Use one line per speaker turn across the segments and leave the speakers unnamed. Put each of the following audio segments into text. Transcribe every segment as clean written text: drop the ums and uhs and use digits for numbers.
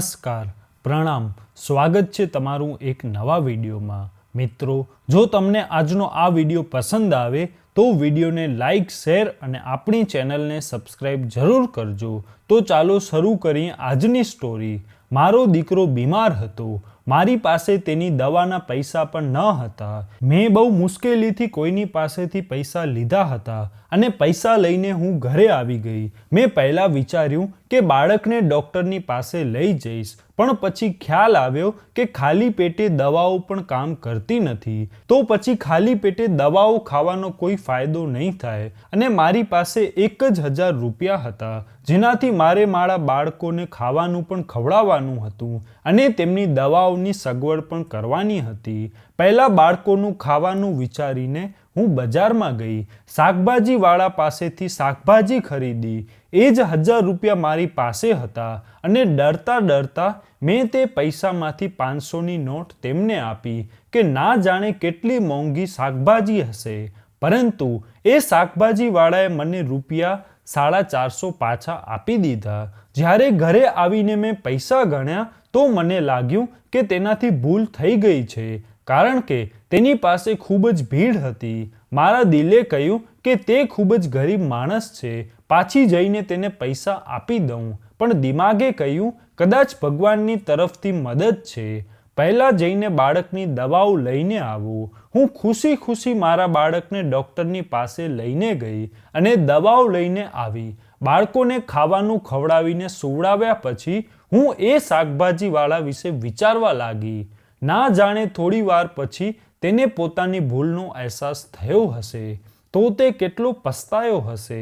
નમસ્કાર, પ્રણામ, સ્વાગત છે તમારું એક નવા વિડીયોમાં। મિત્રો, જો તમને આજનો આ વિડીયો પસંદ આવે તો વિડીયોને લાઈક, શેર અને આપણી ચેનલને સબસ્ક્રાઈબ જરૂર કરજો। તો ચાલો શરૂ કરીએ આજની સ્ટોરી। મારો દીકરો બીમાર હતો। મારી પાસે તેની દવાના પૈસા પણ ન હતા। મેં બહુ મુશ્કેલીથી કોઈની પાસેથી પૈસા લીધા હતા અને પૈસા લઈને હું ઘરે આવી ગઈ। મેં પહેલાં વિચાર્યું કે બાળકને ડૉક્ટરની પાસે લઈ જઈશ, પણ પછી ખ્યાલ આવ્યો કે ખાલી પેટે દવાઓ પણ કામ કરતી નથી। તો પછી ખાલી પેટે દવાઓ ખાવાનો કોઈ ફાયદો નહીં થાય અને મારી પાસે 1000 રૂપિયા હતા, જેનાથી મારે મારા બાળકોને ખાવાનું પણ ખવડાવવાનું હતું અને તેમની દવાઓની સગવડ પણ કરવાની હતી। પહેલાં બાળકોનું ખાવાનું વિચારીને હું બજારમાં ગઈ, શાકભાજીવાળા પાસેથી શાકભાજી ખરીદી। એ જ 1000 રૂપિયા મારી પાસે હતા અને ડરતા ડરતા મેં તે પૈસામાંથી 500ની નોટ તેમને આપી કે ના જાણે કેટલી મોંઘી શાકભાજી હશે। પરંતુ એ શાકભાજીવાળાએ મને રૂપિયા 450 પાછા આપી દીધા। જ્યારે ઘરે આવીને મેં પૈસા ગણ્યા તો મને લાગ્યું કે તેનાથી ભૂલ થઈ ગઈ છે, કારણ કે તેની પાસે ખૂબ જ ભીડ હતી। મારા દિલે કહ્યું કે તે ખૂબ જ ગરીબ માણસ છે, પાછી જઈને તેને પૈસા આપી દઉં, પણ દિમાગે કહ્યું કદાચ ભગવાનની તરફથી મદદ છે, પહેલાં જઈને બાળકની દવાઓ લઈને આવું। હું ખુશી ખુશી મારા બાળકને ડૉક્ટરની પાસે લઈને ગઈ અને દવાઓ લઈને આવી। બાળકોને ખાવાનું ખવડાવીને સુવડાવ્યા પછી હું એ શાકભાજીવાળા વિશે વિચારવા લાગી। ના જાણે થોડી વાર પછી તેને પોતાની ભૂલનો અહેસાસ થયો હશે, તો તે કેટલો પસ્તાયો હશે।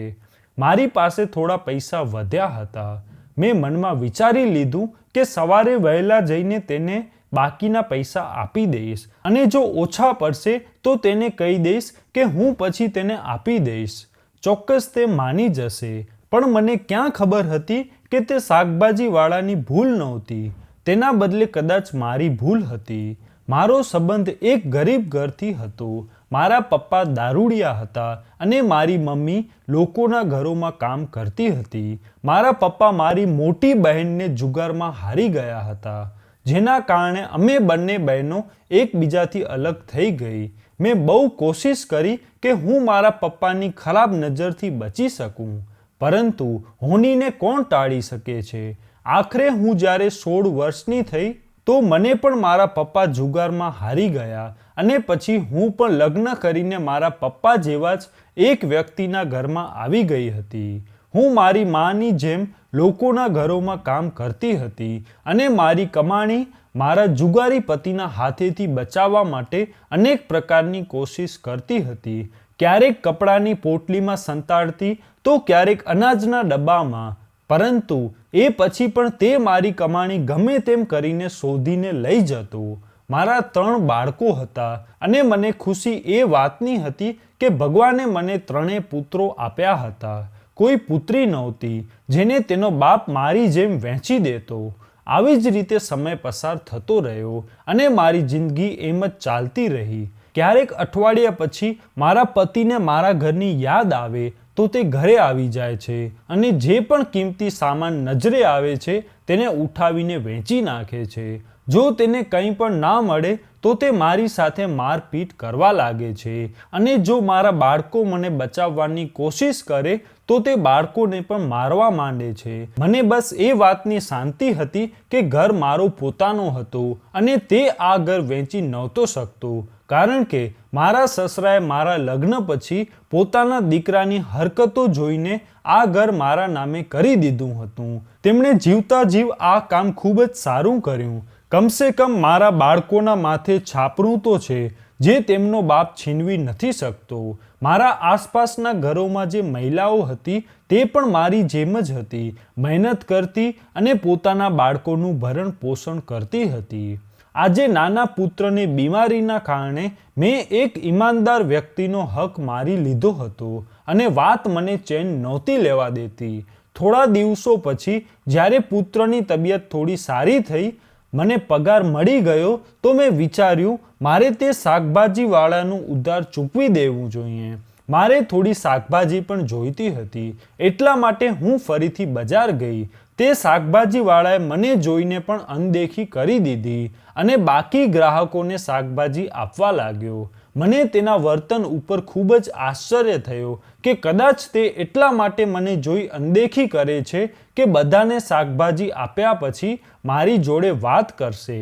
મારી પાસે થોડા પૈસા વધ્યા હતા। મેં મનમાં વિચારી લીધું કે સવારે વહેલા જઈને તેને બાકીના પૈસા આપી દઈશ અને જો ઓછા પડશે તો તેને કહી દઈશ કે હું પછી તેને આપી દઈશ। ચોક્કસ તે માની જશે, પણ મને ક્યાં ખબર હતી કે તે શાકભાજીવાળાની ભૂલ નહોતી, તેના બદલે કદાચ મારી ભૂલ હતી। મારો સંબંધ એક ગરીબ ઘરથી હતો। મારા પપ્પા દારૂડિયા હતા અને મારી મમ્મી લોકોના ઘરોમાં કામ કરતી હતી। મારા પપ્પા મારી મોટી બહેનને જુગારમાં હારી ગયા હતા, જેના કારણે અમે બંને બહેનો એકબીજાથી અલગ થઈ ગઈ। મેં બહુ કોશિશ કરી કે હું મારા પપ્પાની ખરાબ નજરથી બચી શકું, પરંતુ હોનીને કોણ ટાળી શકે છે। આખરે હું જ્યારે 16 વર્ષની થઈ તો મને પણ મારા પપ્પા જુગારમાં હારી ગયા અને પછી હું પણ લગ્ન કરીને મારા પપ્પા જેવા જ એક વ્યક્તિના ઘરમાં આવી ગઈ હતી। હું મારી માની જેમ લોકોના ઘરોમાં કામ કરતી હતી અને મારી કમાણી મારા જુગારી પતિના હાથેથી બચાવવા માટે અનેક પ્રકારની કોશિશ કરતી હતી। ક્યારેક કપડાની પોટલીમાં સંતાડતી તો ક્યારેક અનાજના ડબ્બામાં, પરંતુ એ પછી પણ તે મારી કમાણી ગમે તેમ કરીને શોધીને લઈ જતો। મારા 3 બાળકો હતા અને મને ખુશી એ વાતની હતી કે ભગવાને મને 3 પુત્રો આપ્યા હતા। કોઈ પુત્રી નહોતી જેને તેનો બાપ મારી જેમ વહેંચી દેતો। આવી જ રીતે સમય પસાર થતો રહ્યો અને મારી જિંદગી એમ જ ચાલતી રહી। ક્યારેક અઠવાડિયા પછી મારા પતિને મારા ઘરની યાદ આવે તો તે ઘરે આવી જાય છે અને જે પણ કિંમતી સામાન નજરે આવે છે તેને ઉઠાવીને વેચી નાખે છે। જો તેને કંઈ પણ ના મળે તો તે મારી સાથે મારપીટ કરવા લાગે છે અને જો મારા બાળકો મને બચાવવાની કોશિશ કરે તો તે બાળકોને પણ મારવા માંડે છે। મને બસ એ વાતની શાંતિ હતી કે ઘર મારો પોતાનો હતો અને તે આ ઘર વેચી નહોતો શકતો, કારણ કે મારા સસરાએ મારા લગ્ન પછી પોતાના દીકરાની હરકતો જોઈને આ ઘર મારા નામે કરી દીધું હતું। તેમણે જીવતા જીવ આ કામ ખૂબ જ સારું કર્યું। કમસે કમ મારા બાળકોના માથે છાપરું તો છે જે તેમનો બાપ છીનવી નથી શકતો। મારા આસપાસના ઘરોમાં જે મહિલાઓ હતી તે પણ મારી જેમ જ હતી, મહેનત કરતી અને પોતાના બાળકોનું ભરણ પોષણ કરતી હતી। આજે નાના પુત્રને બીમારીના કારણે મેં એક ઈમાનદાર વ્યક્તિનો હક મારી લીધો હતો અને વાત મને ચેન નહોતી લેવા દેતી। થોડા દિવસો પછી જ્યારે પુત્રની તબિયત થોડી સારી થઈ, મને પગાર મળી ગયો તો મેં વિચાર્યું મારે તે શાકભાજીવાળાનું ઉધાર ચૂકવી દેવું જોઈએ। મારે થોડી શાકભાજી પણ જોઈતી હતી, એટલા માટે હું ફરીથી બજાર ગઈ। તે શાકભાજીવાળાએ મને જોઈને પણ અનદેખી કરી દીધી અને બાકી ગ્રાહકોને શાકભાજી આપવા લાગ્યો. મને તેના વર્તન ઉપર ખૂબ જ આશ્ચર્ય થયો કે કદાચ તે એટલા માટે મને જોઈ અનદેખી કરે છે કે બધાને શાકભાજી આપ્યા પછી મારી જોડે વાત કરશે.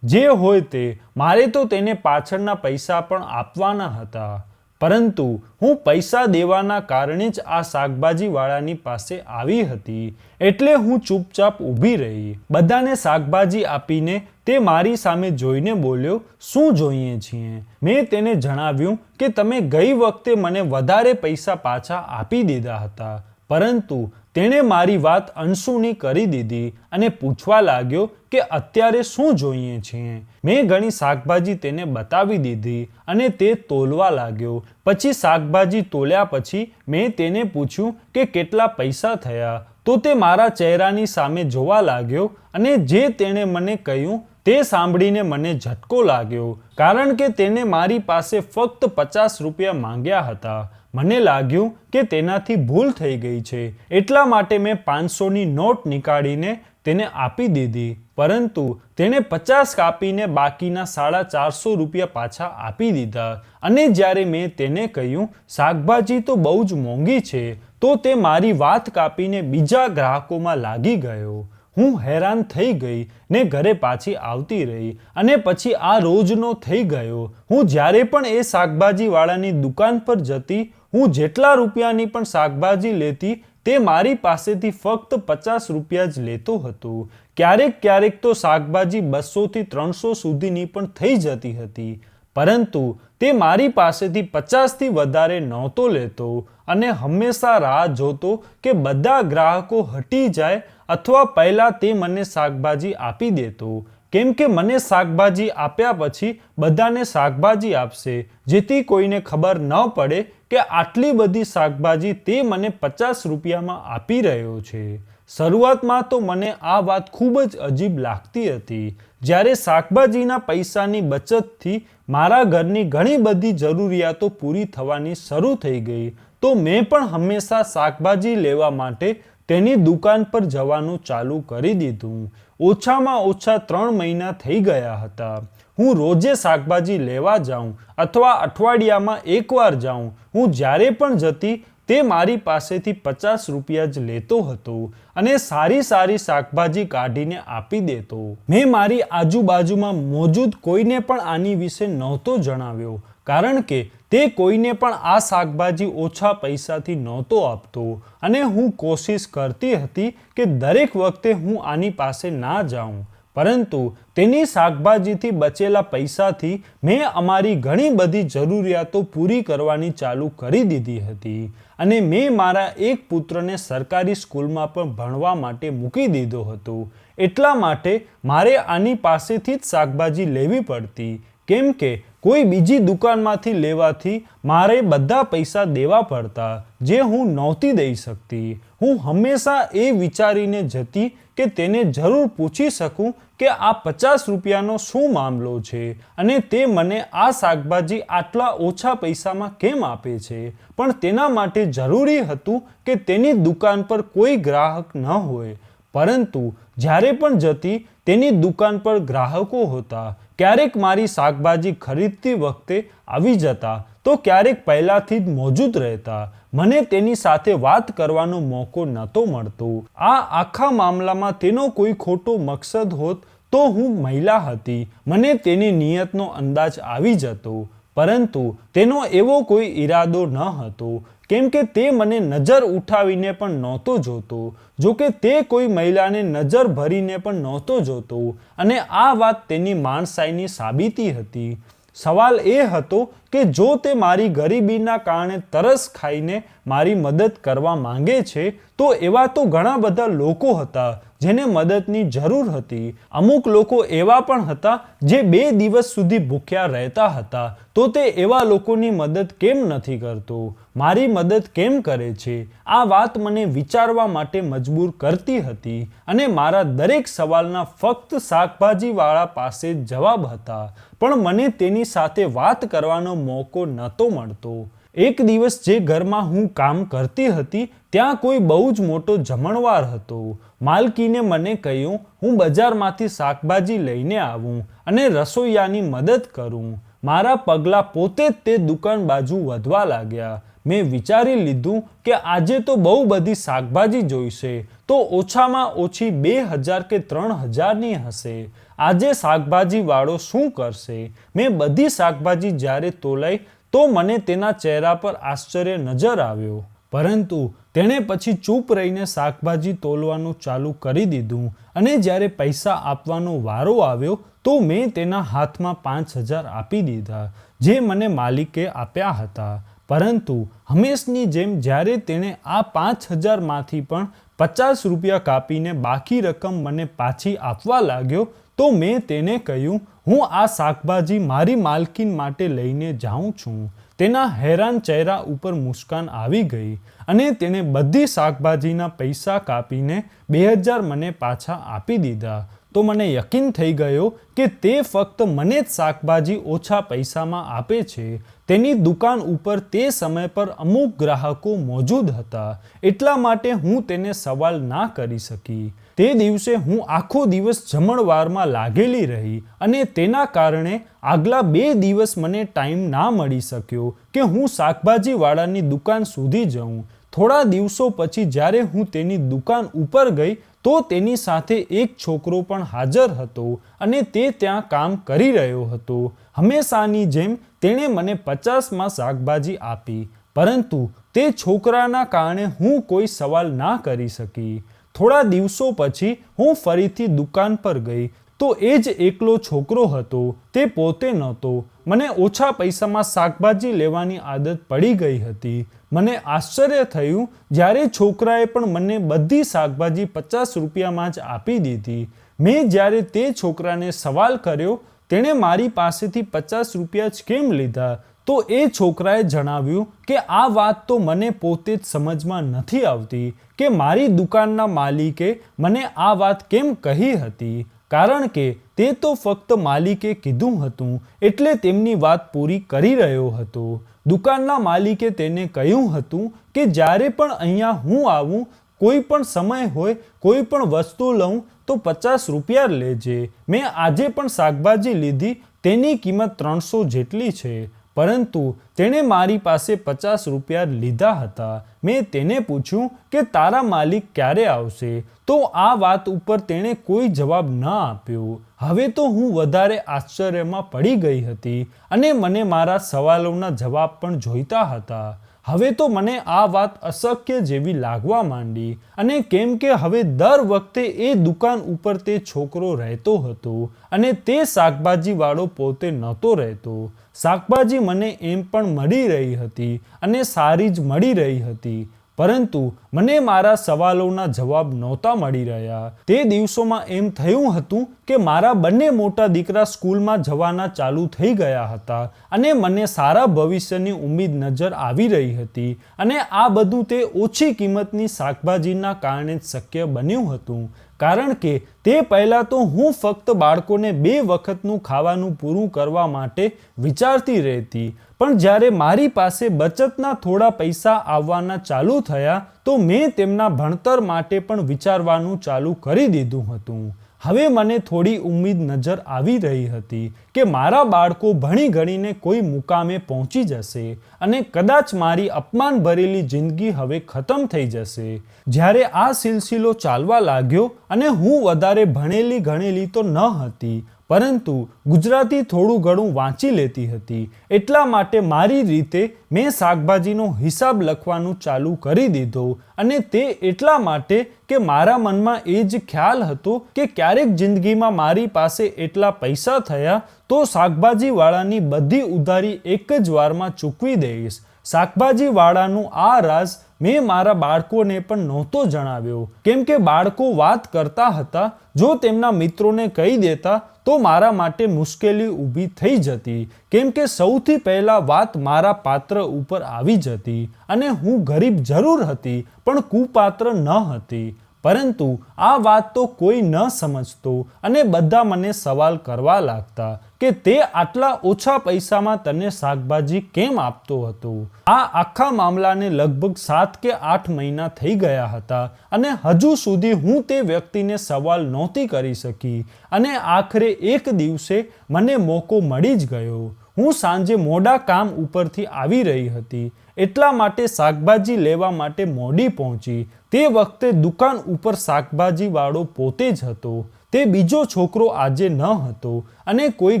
જે હોય તે, મારે તો તેને પાછળના પૈસા પણ આપવાના હતા. પરંતુ હું પૈસા દેવાના કારણે જ આ શાકભાજીવાળાની પાસે આવી હતી, એટલે હું ચૂપચાપ ઊભી રહી. બધાને શાકભાજી આપીને તે મારી સામે જોઈને બોલ્યો, શું જોઈએ છીએ? મેં તેને જણાવ્યું કે તમે ગઈ વખતે મને વધારે પૈસા પાછા આપી દીધા હતા. પરંતુ તેણે મારી વાત અનસુની કરી દીધી અને પૂછવા લાગ્યો કે અત્યારે શું જોઈએ છીએ. મેં ઘણી શાકભાજી તેને બતાવી દીધી અને તે તોલવા લાગ્યો. પછી શાકભાજી તોલ્યા પછી મેં તેને પૂછ્યું કે કેટલા પૈસા થયા, તો તે મારા ચહેરાની સામે જોવા લાગ્યો અને જે તેણે મને કહ્યું તે સાંભળીને મને ઝટકો લાગ્યો, કારણ કે તેને મારી પાસે ફક્ત 50 રૂપિયા માંગ્યા હતા. મને લાગ્યું કે તેનાથી ભૂલ થઈ ગઈ છે, એટલા માટે મેં 500ની નોટ નીકાળીને તેને આપી દીધી. પરંતુ તેણે 50 કાપીને બાકીના 450 રૂપિયા પાછા આપી દીધા. અને જ્યારે મેં તેને કહ્યું શાકભાજી તો બહુ જ મોંઘી છે, તો તે મારી વાત કાપીને બીજા ગ્રાહકોમાં લાગી ગયો. હું હેરાન થઈ ગઈ ને ઘરે પાછી આવતી રહી અને પછી આ રોજનો થઈ ગયો. હું જ્યારે પણ એ શાકભાજીવાળાની દુકાન પર જતી, હું જેટલા રૂપિયાની પણ શાકભાજી લેતી તે મારી પાસેથી ફક્ત 50 રૂપિયા જ લેતો હતો. ક્યારેક તો શાકભાજી 200થી 300 સુધીની પણ થઈ જતી હતી. પરંતુ તે મારી પાસેથી 50થી વધારે નહોતો લેતો અને હંમેશા રાહ જોતો કે બધા ગ્રાહકો હટી જાય અથવા પહેલાં તે મને શાકભાજી આપી દેતો. કેમ કે મને શાકભાજી આપ્યા પછી બધાને શાકભાજી આપશે, જેથી કોઈને ખબર ન પડે કે આટલી બધી શાકભાજી તે મને 50 રૂપિયામાં આપી રહ્યો છે. શરૂઆતમાં તો મને આ વાત ખૂબ જ અજીબ લાગતી હતી. જ્યારે શાકભાજીના પૈસાની બચતથી મારા ઘરની ઘણી બધી જરૂરિયાતો પૂરી થવાની શરૂ થઈ ગઈ, તો મેં પણ હંમેશા શાકભાજી લેવા માટે તેની દુકાન પર જવાનું ચાલુ કરી દીધું. ઓછામાં ઓછા 3 મહિના થઈ ગયા હતા. હું રોજે શાકભાજી લેવા જાઉં અથવા અઠવાડિયામાં એકવાર જાઉં. હું જ્યારે પણ જતી તે મારી પાસેથી 50 રૂપિયા જ લેતો હતો અને સારી શાકભાજી કાઢીને આપી દેતો. મેં મારી આજુબાજુમાં મોજૂદ કોઈને પણ આની વિશે નહોતો જણાવ્યો, કારણ કે તે કોઈને પણ આ શાકભાજી ઓછા પૈસાથી નહોતો આપતો અને હું કોશિશ કરતી હતી કે દરેક વખતે હું આની પાસે ના જાઉં. પરંતુ તેની શાકભાજીથી બચેલા પૈસાથી મેં અમારી ઘણી બધી જરૂરિયાતો પૂરી કરવાની ચાલુ કરી દીધી હતી અને મેં મારા એક પુત્રને સરકારી સ્કૂલમાં પણ ભણવા માટે મૂકી દીધો હતો. એટલા માટે મારે આની પાસેથી જ શાકભાજી લેવી પડતી, કેમ કે કોઈ બીજી દુકાનમાંથી લેવાથી મારે બધા પૈસા દેવા પડતા, જે હું નહોતી દઈ શકતી. હું હંમેશા એ વિચારીને જતી કે તેને જરૂર પૂછી શકું કે આ 50 રૂપિયાનો શું મામલો છે અને તે મને આ શાકભાજી આટલા ઓછા પૈસામાં કેમ આપે છે. પણ તેના માટે જરૂરી હતું કે તેની દુકાન પર કોઈ ગ્રાહક ન હોય. પરંતુ જ્યારે પણ જતી તેની દુકાન પર ગ્રાહકો હતા. ક્યારેક મારી શાકભાજી ખરીદતી વખતે આવી જતા, તો ક્યારેક પહેલાથી જ મોજૂદ રહેતા. મને તેની સાથે વાત કરવાનો મોકો નહોતો મળતો. આ આખા મામલામાં તેનો કોઈ ખોટો મકસદ હોત તો હું મહિલા હતી, મને તેની નિયતનો અંદાજ આવી જતો. પરંતુ તેનો એવો કોઈ ઈરાદો ન હતો, કેમ કે તે મને નજર ઉઠાવીને પણ નહોતો જોતો. જોકે તે કોઈ મહિલાને નજર ભરીને પણ નહોતો જોતો અને આ વાત તેની માણસાઈની સાબિતી હતી. સવાલ એ હતો કે જો તે મારી ગરીબીના કારણે તરસ ખાઈને મારી મદદ કરવા માંગે છે, તો એવા તો ઘણા બધા લોકો હતા જેને મદદની જરૂર હતી. અમુક લોકો એવા પણ હતા જે 2 દિવસ સુધી ભૂખ્યા રહેતા હતા, તો તે એવા લોકોની મદદ કેમ નથી કરતો? મારી મદદ કેમ કરે છે? આ વાત મને વિચારવા માટે મજબૂર કરતી હતી અને મારા દરેક સવાલના ફક્ત શાકભાજીવાળા પાસે જ જવાબ હતા, પણ મને તેની સાથે વાત કરવાનો મોકો નહોતો મળતો. એક દિવસ જે ઘરમાં હું કામ કરતી હતી ત્યાં કોઈ બહુ જ મોટો જમણવાર હતો. માલકીને મને કહ્યું હું બજારમાંથી શાકભાજી લઈને આવું અને રસોઈયાની મદદ કરું. મારા પગલાં પોતે જ તે દુકાન બાજુ વધવા લાગ્યા. મેં વિચારી લીધું કે આજે તો બહુ બધી શાકભાજી જોઈશે, તો ઓછામાં ઓછી 2000 કે 3000ની હશે. આજે શાકભાજીવાળો શું કરશે? મેં બધી શાકભાજી જ્યારે તોલાઈ તો મને તેના ચહેરા પર આશ્ચર્ય નજર આવ્યો. પરંતુ તેણે પછી ચૂપ રહીને શાકભાજી તોલવાનું ચાલુ કરી દીધું અને જ્યારે પૈસા આપવાનો વારો આવ્યો તો મેં તેના હાથમાં 5000 આપી દીધા, જે મને માલિકે આપ્યા હતા. પરંતુ હંમેશની જેમ જ્યારે તેણે આ 5000માંથી પણ 50 રૂપિયા કાપીને બાકી રકમ મને પાછી આપવા લાગ્યો તો મેં તેને કહ્યું, હું આ શાકભાજી મારી માલકીન માટે લઈને જાઉં છું. તેના હેરાન ચહેરા ઉપર મુસ્કાન આવી ગઈ અને તેણે બધી શાકભાજીના પૈસા કાપીને 2000 મને પાછા આપી દીધા. તો મને યકીન થઈ ગયો કે તે ફક્ત મને જ શાકભાજી ઓછા પૈસામાં આપે છે. તેની દુકાન ઉપર તે સમય પર અમુક ગ્રાહકો મોજૂદ હતા, એટલા માટે હું તેને સવાલ ના કરી શકી. તે દિવસે હું આખો દિવસ જમણવારમાં લાગેલી રહી અને તેના કારણે આગલા 2 દિવસ મને ટાઈમ ના મળી શક્યો કે હું શાકભાજીવાળાની દુકાન સુધી જાઉં. થોડા દિવસો પછી જ્યારે હું તેની દુકાન ઉપર ગઈ તો તેની સાથે એક છોકરો પણ હાજર હતો અને તે ત્યાં કામ કરી રહ્યો હતો. હંમેશાની જેમ તેણે મને 50માં શાકભાજી આપી, પરંતુ તે છોકરાના કારણે હું કોઈ સવાલ ના કરી શકી. થોડા દિવસો પછી હું ફરીથી દુકાન પર ગઈ તો એ જ એકલો છોકરો હતો. તે પોતે નહોતો. મને ઓછા પૈસામાં શાકભાજી લેવાની આદત પડી ગઈ હતી. મને આશ્ચર્ય થયું જ્યારે છોકરાએ પણ મને બધી શાકભાજી 50 રૂપિયામાં જ આપી દીધી. મેં જ્યારે તે છોકરાને સવાલ કર્યો તેણે મારી પાસેથી 50 રૂપિયા જ કેમ લીધા, તો એ છોકરાએ જણાવ્યું કે આ વાત તો મને પોતે જ સમજમાં નથી આવતી કે મારી દુકાનના માલિકે મને આ વાત કેમ કહી હતી, કારણ કે તે તો ફક્ત માલિકે કીધું હતું એટલે તેમની વાત પૂરી કરી રહ્યો હતો. દુકાનના માલિકે તેને કહ્યું હતું કે જ્યારે પણ અહીંયા હું આવું, કોઈ પણ સમય હોય, કોઈ પણ વસ્તુ લઉં તો 50 રૂપિયા લેજે. મેં આજે પણ શાકભાજી લીધી, તેની કિંમત 300 જેટલી છે, પરંતુ તેણે મારી પાસે 50 રૂપિયા લીધા હતા. મેં તેને પૂછ્યું કે તારા માલિક ક્યારે આવશે, તો આ વાત ઉપર તેણે કોઈ જવાબ ન આપ્યો. હવે તો હું વધારે આશ્ચર્યમાં પડી ગઈ હતી અને મને મારા સવાલોના જવાબ પણ જોઈતા હતા. હવે તો મને આ વાત અશક્ય જેવી લાગવા માંડી, અને કેમ કે હવે દર વખતે એ દુકાન ઉપર તે છોકરો રહેતો હતો અને તે શાકભાજીવાળો પોતે નહોતો રહેતો. શાકભાજી મને એમ પણ મળી રહી હતી અને સારી જ મળી રહી હતી, પરંતુ મને મારા સવાલોના જવાબ નહોતા મળી રહ્યા. તે દિવસોમાં એમ થયું હતું કે મારા બંને મોટા દીકરા સ્કૂલમાં જવાના ચાલુ થઈ ગયા હતા અને મને સારા ભવિષ્યની ઉમ્મીદ નજર આવી રહી હતી, અને આ બધું તે ઓછી કિંમતની શાકભાજીના કારણે જ શક્ય બન્યું હતું. કારણ કે તે પહેલાં તો હું ફક્ત બાળકોને 2 વખતનું ખાવાનું પૂરું કરવા માટે વિચારતી રહેતી, પણ જ્યારે મારી પાસે બચતના થોડા પૈસા આવવાના ચાલુ થયા તો મેં તેમના ભણતર માટે પણ વિચારવાનું ચાલુ કરી દીધું હતું. હવે મને થોડી ઉમ્મીદ નજર આવી રહી હતી કે મારા બાળકો ભણી ગણીને કોઈ મુકામે પહોંચી જશે અને કદાચ મારી અપમાન ભરેલી જિંદગી હવે ખતમ થઈ જશે. જ્યારે આ સિલસિલો ચાલવા લાગ્યો અને હું વધારે ભણેલી ગણેલી તો ન હતી, પરંતુ ગુજરાતી થોડું ઘણું વાંચી લેતી હતી, એટલા માટે મારી રીતે મેં શાકભાજીનો હિસાબ લખવાનું ચાલુ કરી દીધો, અને તે એટલા માટે કે મારા મનમાં એ જ ખ્યાલ હતો કે ક્યારેક જિંદગીમાં મારી પાસે એટલા પૈસા થયા તો શાકભાજીવાળાની બધી ઉધારી એક જ વારમાં ચૂકવી દઈશ. શાકભાજીવાળાનું આ રાજ મેં મારા બાળકોને પણ નહોતો જણાવ્યો, કેમ કે બાળકો વાત કરતા હતા, જો તેમના મિત્રોને કહી દેતા તો મારા માટે મુશ્કેલી ઊભી થઈ જતી, કેમ કે સૌથી પહેલાં વાત મારા પાત્ર ઉપર આવી જતી, અને હું ગરીબ જરૂર હતી પણ કુપાત્ર ન હતી. પરંતુ આ વાત તો કોઈ ન સમજતો અને બધા મને સવાલ કરવા લાગતા કે તે આટલા ઓછા પૈસામાં તને શાકભાજી કેમ આપતો હતો. આ આખા મામલાને લગભગ 7 કે 8 મહિના થઈ ગયા હતા અને હજુ સુધી હું તે વ્યક્તિને સવાલ નહોતી કરી શકી અને આખરે એક દિવસે મને મોકો મળી જ ગયો. હું સાંજે મોડા કામ ઉપરથી આવી રહી હતી એટલા માટે શાકભાજી લેવા માટે મોડી પહોંચી. તે વખતે દુકાન ઉપર શાકભાજી વાળો પોતે જ હતો. તે બીજો છોકરો આજે ન હતો અને કોઈ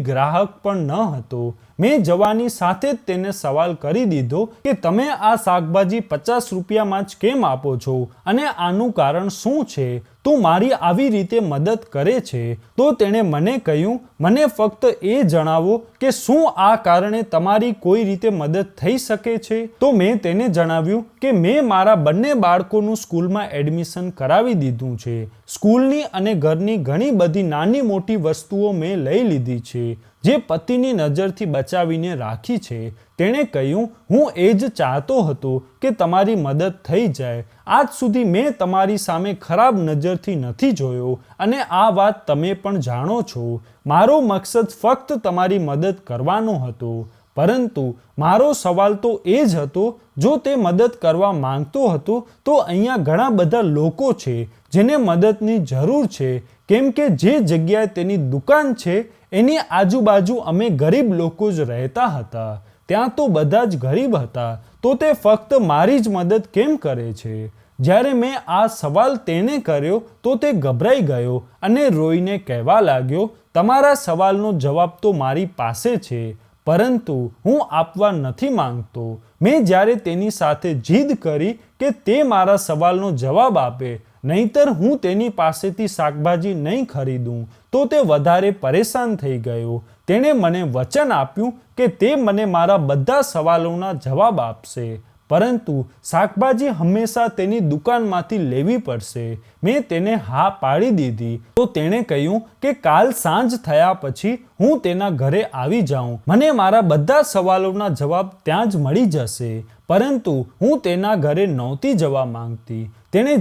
ગ્રાહક પણ ન હતો. મેં જવાની સાથે જ તેને સવાલ કરી દીધો કે તમે આ શાકભાજી 50 રૂપિયામાં જ કેમ આપો છો અને આનું કારણ શું છે? તું મારી આવી રીતે મદદ કરે છે. તો તેણે મને કહ્યું, મને ફક્ત એ જણાવો કે શું આ કારણે તમારી કોઈ રીતે મદદ થઈ શકે છે? તો મેં તેને જણાવ્યું કે મેં મારા બંને બાળકોનું સ્કૂલમાં એડમિશન કરાવી દીધું છે. સ્કૂલની અને ઘરની ઘણી બધી નાની મોટી વસ્તુઓ મેં લઈ લીધી છે જે પતિની નજરથી બચાવીને રાખી છે. તેણે કહ્યું, હું એ જ ચાહતો હતો કે તમારી મદદ થઈ જાય. આજ સુધી મેં તમારી સામે ખરાબ નજરથી નથી જોયો અને આ વાત તમે પણ જાણો છો. મારો મકસદ ફક્ત તમારી મદદ કરવાનો હતો. પરંતુ મારો સવાલ તો એ જ હતો, જો તે મદદ કરવા માંગતો હતો તો અહીંયા ઘણા બધા લોકો છે જેને મદદની જરૂર છે, કેમ કે જે જગ્યાએ તેની દુકાન છે એની આજુબાજુ અમે ગરીબ લોકો જ રહેતા હતા. ત્યાં તો બધા જ ગરીબ હતા. તો તે ફક્ત મારી જ મદદ કેમ કરે છે? જ્યારે મેં આ સવાલ તેને કર્યો તો તે ગભરાઈ ગયો અને રોઈને કહેવા લાગ્યો, તમારા સવાલનો જવાબ તો મારી પાસે છે પરંતુ હું આપવા નથી માંગતો. મેં જ્યારે તેની સાથે જીદ કરી કે તે મારા સવાલનો જવાબ આપે નહીંતર હું તેની પાસેથી શાકભાજી નહીં ખરીદું, તો તે વધારે પરેશાન થઈ ગયો. તેણે મને વચન આપ્યું કે તે મને મારા બધા સવાલોના જવાબ આપશે, પરંતુ શાકભાજી હંમેશા તેની દુકાનમાંથી લેવી પડશે. મેં તેને હા પાડી દીધી. તો તેણે કહ્યું કે કાલ સાંજ થયા પછી હું તેના ઘરે આવી જાઉં. મને મારા બધા સવાલોના જવાબ ત્યાં જ મળી જશે. પરંતુ હું તેના ઘરે નહોતી જવા માંગતી. તેણે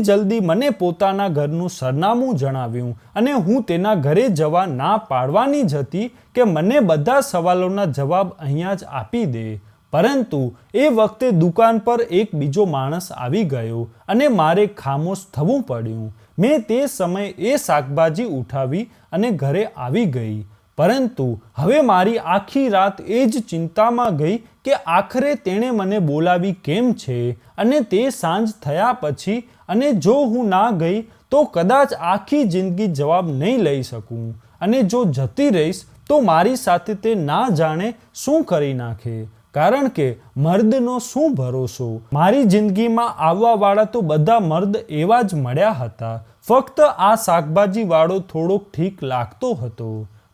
જલ્દી મને પોતાના ઘરનું સરનામું જણાવ્યું અને હું તેના ઘરે જવા ના પાડવાની જ હતી કે મને બધા સવાલોના જવાબ અહીંયા જ આપી દે. પરંતુ એ વખતે દુકાન પર એક બીજો માણસ આવી ગયો અને મારે ખામોશ થવું પડ્યું. મેં તે સમયે એ શાકભાજી ઉઠાવી અને ઘરે આવી ગઈ. પરંતુ હવે મારી આખી રાત એ જ ચિંતામાં ગઈ કે આખરે તેણે મને બોલાવી કેમ છે અને તે સાંજ થયા પછી અને જો હું ના ગઈ તો કદાચ આખી જિંદગી જવાબ નહીં લઈ શકું અને જો જતી રહીશ તો મારી સાથે તે ના જાણે શું કરી નાખે. કારણ કે મર્દનો શું ભરોસો? મારી જિંદગીમાં આવવાવાળા તો બધા મર્દ એવા જ મળ્યા હતા. ફક્ત આ શાકભાજી વાળો થોડોક ઠીક લાગતો હતો.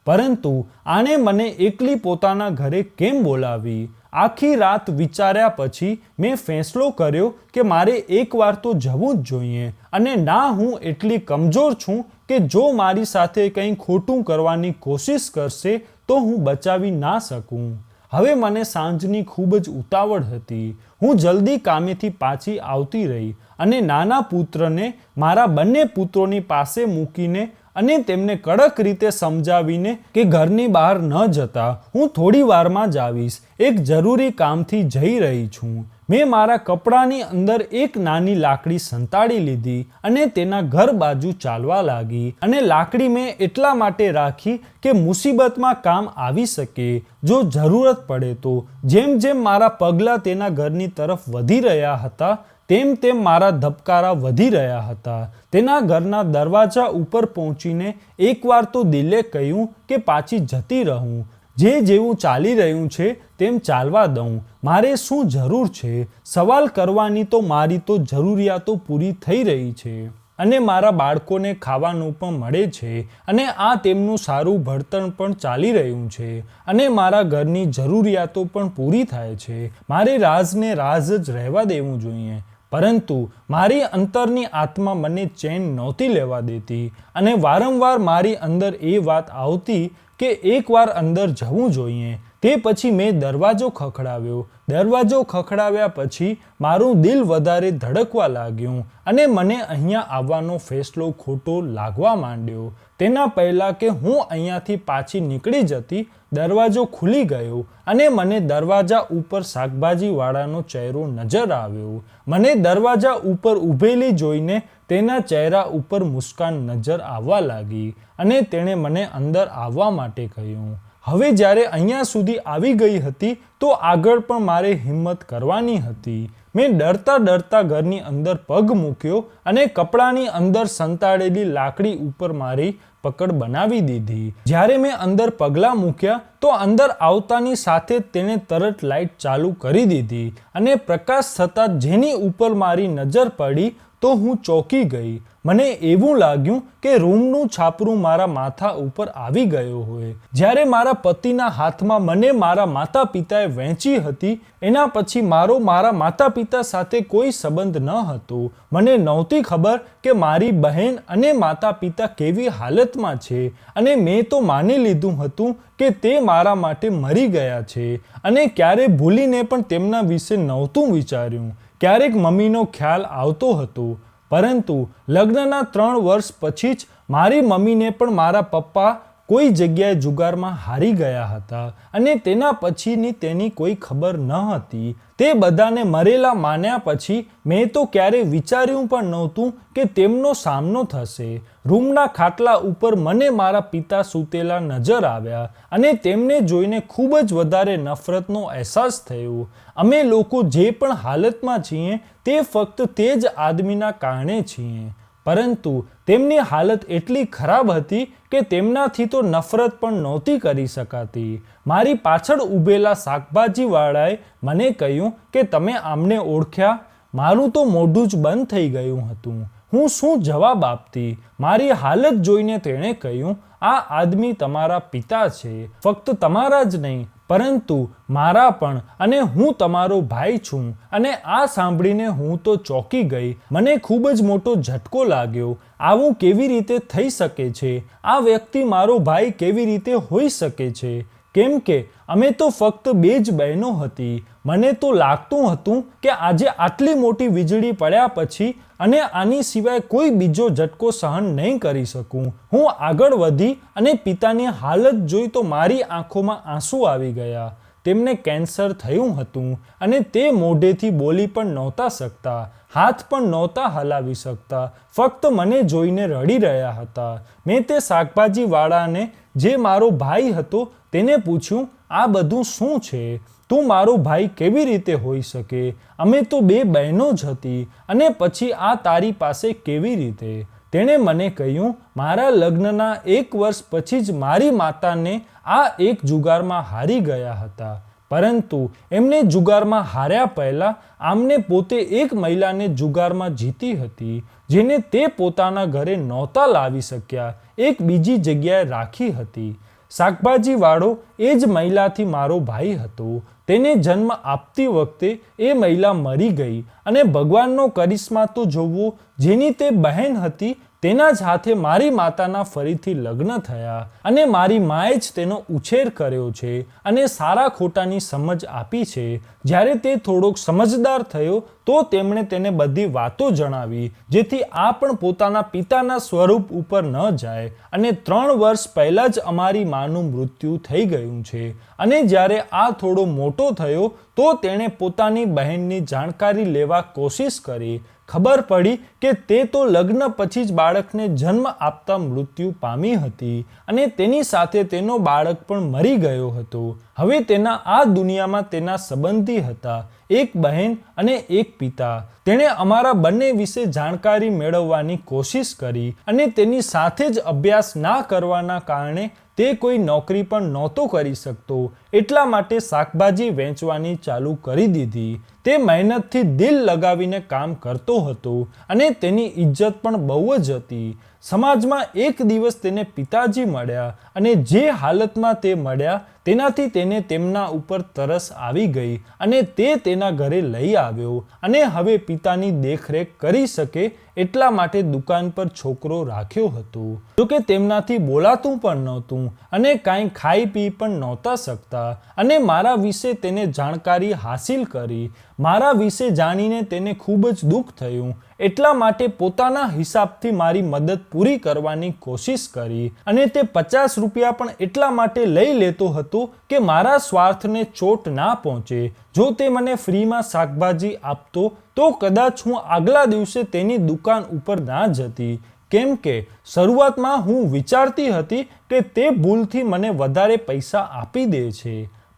પરંતુ આણે મને એકલી પોતાના ઘરે કેમ બોલાવી? આખી રાત વિચાર્યા પછી મેં ફેંસલો કર્યો કે મારે એકવાર તો જવું જ જોઈએ અને ના હું એટલી કમજોર છું કે જો મારી સાથે કંઈ ખોટું કરવાની કોશિશ કરશે તો હું બચાવી ના શકું. હવે મને સાંજની ખૂબ જ ઉતાવળ હતી. હું જલ્દી કામેથી પાછી આવતી રહી અને નાના પુત્રને મારા બંને પુત્રોની પાસે મૂકીને અને તેમને કડક રીતે સમજાવીને કે ઘરની બહાર ન જતા, હું થોડી વારમાં જ આવીશ, એક જરૂરી કામથી જઈ રહી છું. મેં મારા કપડાની અંદર એક નાની લાકડી સંતાડી લીધી અને તેના ઘર બાજુ ચાલવા લાગી. અને લાકડી મેં એટલા માટે રાખી કે મુસીબતમાં કામ આવી શકે જો જરૂરત પડે તો. જેમ જેમ મારા પગલાં તેના ઘરની તરફ વધી રહ્યા હતા તેમ તેમ મારા ધબકારા વધી રહ્યા હતા. તેના ઘરના દરવાજા ઉપર પહોંચીને એકવાર તો દિલે કહ્યું કે પાછી જતી રહું. જે જેવું ચાલી રહ્યું છે તેમ ચાલવા દઉં. મારે શું જરૂર છે? સવાલ કરવાની તો મારી તો જરૂરિયાતો પૂરી થઈ રહી છે અને મારા બાળકોને ખાવાનું પણ મળે છે અને આ તેમનું સારું ભણતર પણ ચાલી રહ્યું છે અને મારા ઘરની જરૂરિયાતો પણ પૂરી થાય છે. મારે રાજને રાજ જ રહેવા દેવું જોઈએ. પરંતુ મારી અંતરની આત્મા મને ચેન નહોતી લેવા દેતી અને વારંવાર મારી અંદર એ વાત આવતી કે એકવાર અંદર જવું જોઈએ. તે પછી મેં દરવાજો ખખડાવ્યો. દરવાજો ખખડાવ્યા પછી મારું દિલ વધારે ધડકવા લાગ્યું અને મને અહીંયા આવવાનો ફેસલો ખોટો લાગવા માંડ્યો. તેના પહેલાં કે હું અહીંયાથી પાછી નીકળી જતી, દરવાજો ખુલી ગયો અને મને દરવાજા ઉપર શાકભાજીવાળાનો ચહેરો નજર આવ્યો. મને દરવાજા ઉપર ઊભેલી જોઈને તેના ચહેરા ઉપર મુસ્કાન નજર આવવા લાગી અને તેણે મને અંદર આવવા માટે કહ્યું. હવે જ્યારે અહીંયા સુધી આવી ગઈ હતી તો આગળ પણ મારે હિંમત કરવાની હતી. મેં ડરતા ડરતા ઘરની અંદર પગ મૂક્યો અને કપડાની અંદર સંતાડેલી લાકડી ઉપર મારી પકડ બનાવી દીધી. જ્યારે મેં અંદર પગલાં મૂક્યા તો અંદર આવતાની સાથે તેણે તરત લાઇટ ચાલુ કરી દીધી અને પ્રકાશ થતાં જેની ઉપર મારી નજર પડી તો હું ચોંકી ગઈ. મને એવું લાગ્યું કે રૂમનું છાપરું મારા માથા ઉપર આવી ગયો હોય. જ્યારે મારા પતિના હાથમાં મને મારા માતા પિતાએ વહેંચી હતી, એના પછી મારા માતા પિતા સાથે કોઈ સંબંધ ન હતો. મને નહોતી ખબર કે મારી બહેન અને માતા પિતા કેવી હાલતમાં છે અને મેં તો માની લીધું હતું કે તે મારા માટે મરી ગયા છે અને ક્યારે ભૂલીને પણ તેમના વિશે નહોતું વિચાર્યું. ક્યારેક મમ્મીનો ખ્યાલ આવતો હતો, પરંતુ લગ્નના 3 વર્ષ પછી જ મારી મમ્મીને પણ મારા પપ્પા કોઈ જગ્યાએ જુગારમાં હારી ગયા હતા અને તેના પછીની તેની કોઈ ખબર ન હતી. તે બધાને મરેલા માન્યા પછી મેં તો ક્યારેય વિચાર્યું પણ નહોતું કે તેમનો સામનો થશે. રૂમના ખાટલા ઉપર મને મારા પિતા સૂતેલા નજર આવ્યા અને તેમને જોઈને ખૂબ જ વધારે નફરતનો અહેસાસ થયો. અમે લોકો જે પણ હાલતમાં છીએ તે ફક્ત તે જ આદમીના કારણે છીએ. પરંતુ તેમની હાલત એટલી ખરાબ હતી કે તેમનાથી તો નફરત પણ નહોતી કરી શકાતી. મારી પાછળ ઊભેલા શાકભાજીવાળાએ મને કહ્યું કે તમે આમને ઓળખ્યા? મારું તો મોઢું જ બંધ થઈ ગયું હતું. હું શું જવાબ આપતી? મારી હાલત જોઈને તેણે કહ્યું, આ આદમી તમારા પિતા છે. ફક્ત તમારા જ નહીં પરંતુ મારા પણ, અને હું તમારો ભાઈ છું. અને આ સાંભળીને હું તો ચોંકી ગઈ. મને ખૂબ જ મોટો ઝટકો લાગ્યો. આવું કેવી રીતે થઈ શકે છે? આ વ્યક્તિ મારો ભાઈ કેવી રીતે હોઈ શકે છે? કેમ કે અમે તો ફક્ત 2 જ બહેનો હતી. મને તો લાગતું હતું કે આજે આટલી મોટી વીજળી પડ્યા પછી અને આની સિવાય કોઈ બીજો ઝટકો સહન નહીં કરી શકું. હું આગળ વધી અને પિતાની હાલત જોઈ તો મારી આંખોમાં આંસુ આવી ગયા. તેમને કેન્સર થયું હતું અને તે મોઢેથી બોલી પણ નહોતા શકતા, હાથ પણ નહોતા હલાવી શકતા, ફક્ત મને જોઈને રડી રહ્યા હતા. મેં તે શાકભાજીવાળાને જે મારો ભાઈ હતો તેને પૂછ્યું, આ બધું શું છે? તું મારો ભાઈ કેવી રીતે હોઈ શકે? અમે તો 2 બહેનો જ હતી અને પછી આ તારી પાસે કેવી રીતે? તેણે મને કહ્યું, મારા લગ્નના 1 વર્ષ પછી જ મારી માતાને આ એક જુગારમાં હારી ગયા હતા. પરંતુ એમને જુગારમાં હાર્યા પહેલાં આમને પોતે એક મહિલાને જુગારમાં જીતી હતી, જેને તે પોતાના ઘરે નહોતા લાવી શક્યા, એક બીજી જગ્યાએ રાખી હતી. શાકભાજીવાળો એ જ મહિલાથી મારો ભાઈ હતો. તેને જન્મ આપતી વખતે એ મહિલા મરી ગઈ અને ભગવાનનો કરિશ્મા તો જોવો, જેની તે બહેન હતી તેના જ હાથે મારી માતાના ફરીથી લગ્ન થયા અને મારી માએ જ તેનો ઉછેર કર્યો છે અને સારા ખોટાની સમજ આપી છે. જ્યારે તે થોડોક સમજદાર થયો તો તેમણે તેને બધી વાતો જણાવી, જેથી આ પણ પોતાના પિતાના સ્વરૂપ ઉપર ન જાય. અને 3 વર્ષ પહેલાં જ અમારી માનું મૃત્યુ થઈ ગયું છે. અને જ્યારે આ થોડો મોટો થયો તો તેણે પોતાની બહેનની જાણકારી લેવા કોશિશ કરી. ખબર પડી કે તે તો લગ્ન પછી જ બાળકને જન્મ આપતા મૃત્યુ પામી હતી અને તેની સાથે તેનો બાળક પણ મરી ગયો હતો. હવે તેના આ દુનિયામાં તેના સંબંધી હતા, એક બહેન અને એક પિતા. તેણે અમારા બંને વિશે જાણકારી મેળવવાની કોશિશ કરી અને તેની સાથે જ અભ્યાસ ના કરવાના કારણે તે કોઈ નોકરી પણ નહોતો કરી શકતો. એટલા માટે શાકભાજી વેચવાની ચાલુ કરી દીધી. તે મહેનતથી દિલ લગાવીને કામ કરતો હતો અને તેની ઇજ્જત પણ બહુ જ હતી. સમાજમાં એક દિવસ તેને પિતાજી મળ્યા અને જે હાલતમાં તે મળ્યા તેનાથી તેને તેમના ઉપર તરસ આવી ગઈ અને તે તેના ઘરે લઈ આવ્યો અને હવે પિતાની દેખરેખ કરી શકે એટલા માટે દુકાન પર છોકરો રાખ્યો હતો. જોકે તેમનાથી બોલાતું પણ નહોતું અને કાંઈ ખાઈ પી પણ નહોતા શકતા અને મારા વિશે તેને જાણકારી હાસિલ કરી. મારા વિશે જાણીને તેને ખૂબ જ દુઃખ થયું. એટલા માટે પોતાના હિસાબથી મારી મદદ પૂરી કરવાની કોશિશ કરી અને તે 50 રૂપિયા પણ એટલા માટે લઈ લેતો હતો કે મારા સ્વાર્થને ચોટ ના પહોંચે. જો તે મને ફ્રીમાં શાકભાજી આપતો તો કદાચ હું આગલા દિવસે તેની દુકાન ઉપર ના જતી, કેમ કે શરૂઆતમાં હું વિચારતી હતી કે તે ભૂલથી મને વધારે પૈસા આપી દે છે.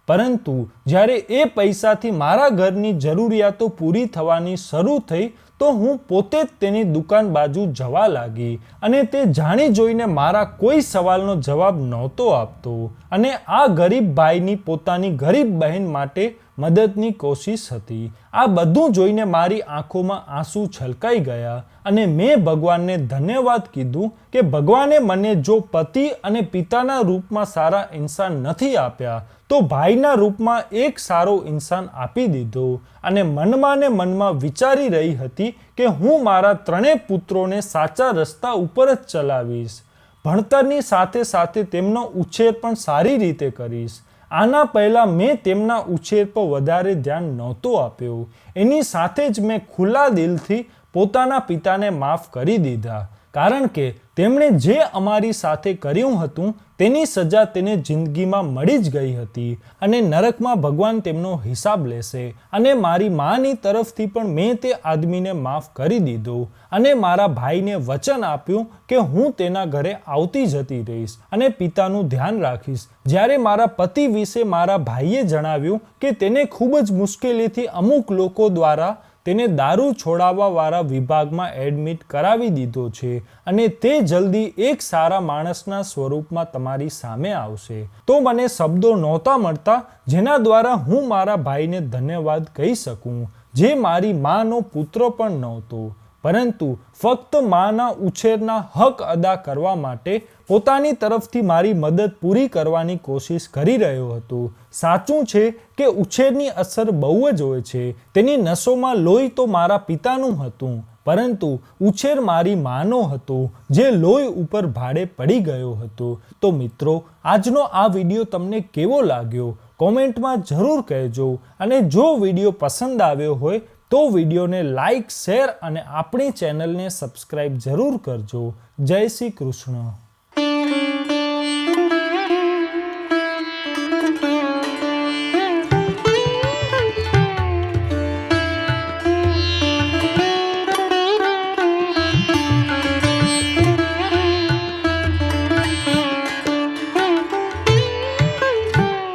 પરંતુ જ્યારે એ પૈસાથી મારા ઘરની જરૂરિયાતો પૂરી થવાની શરૂ થઈ તો હું પોતે જ તેની દુકાન બાજુ જવા લાગી અને તે જાણી જોઈને મારા કોઈ સવાલનો જવાબ નહોતો આપતો અને આ ગરીબ ભાઈની પોતાની ગરીબ બહેન માટે મદદની કોશિશ હતી. આ બધું જોઈને મારી આંખોમાં આંસુ છલકાઈ ગયા અને મેં ભગવાનને ધન્યવાદ કીધું કે ભગવાને મને જો પતિ અને પિતાના રૂપમાં સારા ઇન્સાન નથી આપ્યા તો ભાઈના રૂપમાં એક સારો ઇન્સાન આપી દીધો. અને મનમાં ને મનમાં વિચારી રહી હતી કે હું મારા 3 પુત્રોને સાચા રસ્તા ઉપર જ ચલાવીશ. ભણતરની સાથે સાથે તેમનો ઉછેર પણ સારી રીતે કરીશ. આના પહેલાં મેં તેમના ઉછેર પર વધારે ધ્યાન નહોતો આપ્યો. એની સાથે જ મેં ખુલ્લા દિલથી પોતાના પિતાને માફ કરી દીધા, કારણ કે તેમણે જે અમારી સાથે કર્યું હતું તેની સજા તેને જિંદગીમાં મળી જ ગઈ હતી અને નરકમાં ભગવાન તેમનો હિસાબ લેશે. અને મારી માની તરફથી પણ મેં તે આદમીને માફ કરી દીધો અને મારા ભાઈને વચન આપ્યું કે હું તેના ઘરે આવતી જતી રહીશ અને પિતાનું ધ્યાન રાખીશ. જ્યારે મારા પતિ વિશે મારા ભાઈએ જણાવ્યું કે તેને ખૂબ જ મુશ્કેલીથી અમુક લોકો દ્વારા તેને દારૂ છોડાવવાવાળા વિભાગમાં એડમિટ કરાવી દીધો છે અને તે જલ્દી એક સારા માણસના સ્વરૂપમાં તમારી સામે આવશે, તો મને શબ્દો નહોતા મળતા જેના દ્વારા હું મારા ભાઈને ધન્યવાદ કહી શકું, જે મારી માનો પુત્ર પણ નહોતો, પરંતુ ફક્ત માના ઉછેરના હક અદા કરવા માટે પોતાની તરફથી મારી મદદ પૂરી કરવાની કોશિશ કરી રહ્યો હતો. સાચું છે કે ઉછેરની અસર બહુ જ હોય છે. તેની નસોમાં લોહી તો મારા પિતાનું હતું, પરંતુ ઉછેર મારી માનો હતો જે લોહી ઉપર ભાડે પડી ગયો હતો. તો મિત્રો, આજનો આ વિડીયો તમને કેવો લાગ્યો કોમેન્ટમાં જરૂર કહેજો અને જો વિડીયો પસંદ આવ્યો હોય તો વિડીયોને લાઇક, શેર અને આપણી ચેનલને સબસ્ક્રાઇબ જરૂર કરજો. જય શ્રી કૃષ્ણ.